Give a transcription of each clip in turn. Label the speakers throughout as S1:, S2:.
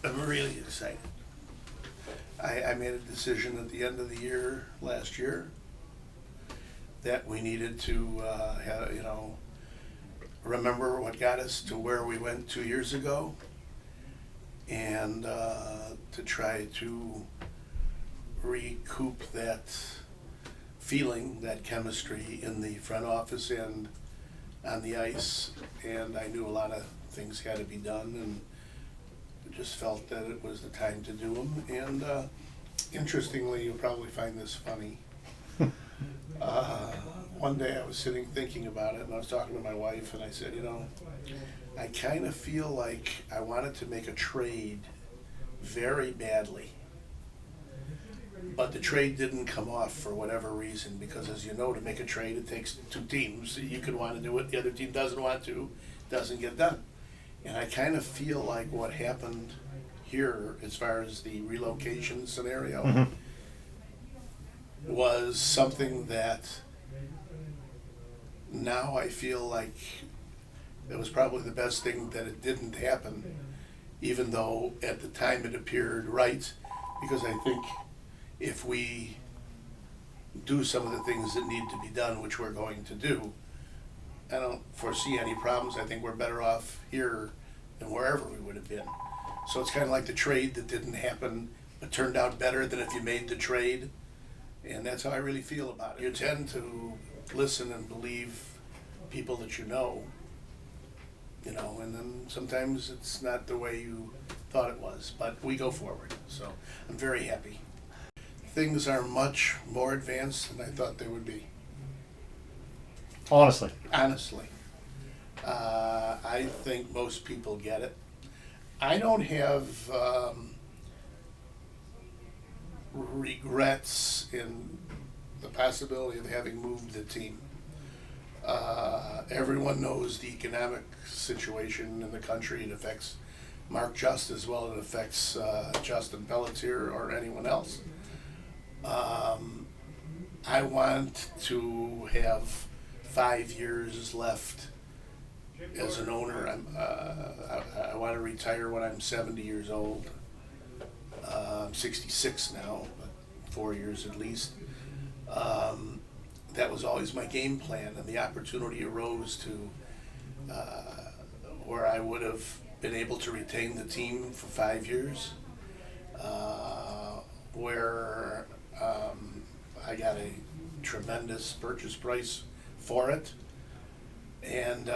S1: I'm really excited. I made a decision at the end of the year, last year, that we needed to, remember what got us to where we went 2 years ago, and to try to recoup that feeling, that chemistry in the front office and on the ice. And I knew a lot of things had to be done, and just felt that it was the time to do them. And interestingly, you'll probably find this funny. One day I was sitting thinking about it, and I was talking to my wife, and I said, I kind of feel like I wanted to make a trade very badly, but the trade didn't come off for whatever reason, because as you know, to make a trade, it takes two teams. You could want to do it, the other team doesn't want to, doesn't get done. And I kind of feel like what happened here, as far as the relocation scenario, was something that now I feel like it was probably the best thing that it didn't happen, even though at the time it appeared right, because I think if we do some of the things that need to be done, which we're going to do, I don't foresee any problems. I think we're better off here than wherever we would have been. So it's kind of like the trade that didn't happen, but turned out better than if you made the trade. And that's how I really feel about it. You tend to listen and believe people that you know, and then sometimes it's not the way you thought it was, but we go forward. So I'm very happy. Things are much more advanced than I thought they would be.
S2: Honestly.
S1: I think most people get it. I don't have regrets in the possibility of having moved the team. Everyone knows the economic situation in the country. It affects Mark Just as well as it affects Justin Pelletier or anyone else. I want to have 5 years left as an owner. I want to retire when I'm 70 years old. I'm 66 now, but 4 years at least. That was always my game plan, and the opportunity arose to where I would have been able to retain the team for 5 years, where I got a tremendous purchase price for it, and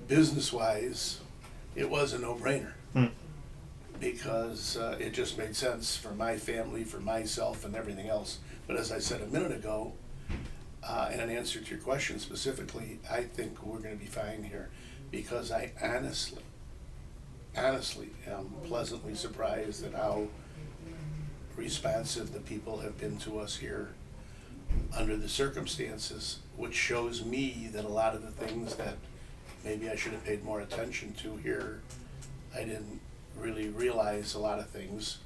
S1: business-wise, it was a no-brainer. Because it just made sense for my family, for myself, and everything else. But as I said a minute ago, in an answer to your question specifically, I think we're going to be fine here, because I honestly am pleasantly surprised at how responsive the people have been to us here under the circumstances, which shows me that a lot of the things that maybe I should have paid more attention to here, I didn't really realize a lot of things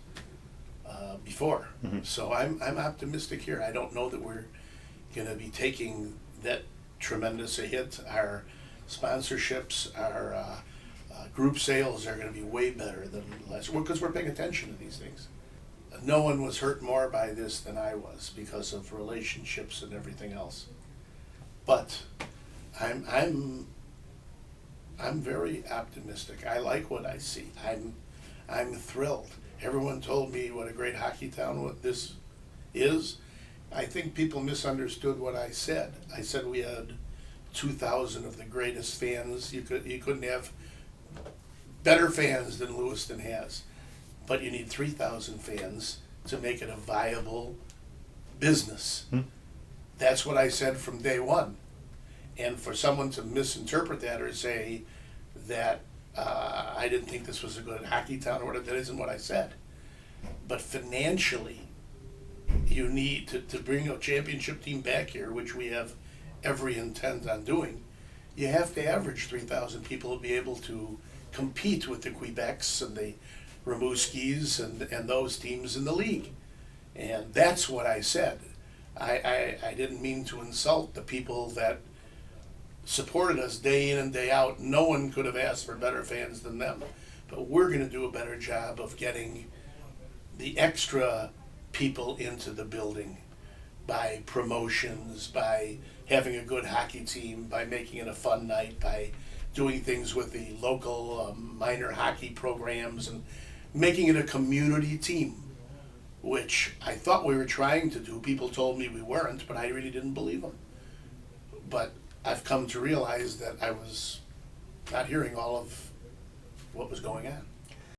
S1: before. So I'm optimistic here. I don't know that we're going to be taking that tremendous a hit. Our sponsorships, our group sales are going to be way better than last year, because we're paying attention to these things. No one was hurt more by this than I was, because of relationships and everything else. But I'm very optimistic. I like what I see. I'm thrilled. Everyone told me what a great hockey town this is. I think people misunderstood what I said. I said we had 2,000 of the greatest fans. You couldn't have better fans than Lewiston has, but you need 3,000 fans to make it a viable business. That's what I said from day one. And for someone to misinterpret that or say that I didn't think this was a good hockey town or whatever, that isn't what I said. But financially, you need to bring a championship team back here, which we have every intent on doing. You have to average 3,000 people to be able to compete with the Quebecs and the Rimouskis and those teams in the league. And that's what I said. I didn't mean to insult the people that supported us day in and day out. No one could have asked for better fans than them. but we're gonna do a better job of getting the extra people into the building by promotions, by having a good hockey team, by making it a fun night, by doing things with the local minor hockey programs and making it a community team, which I thought we were trying to do. People told me we weren't, but I really didn't believe them. But I've come to realize that I was not hearing all of what was going on.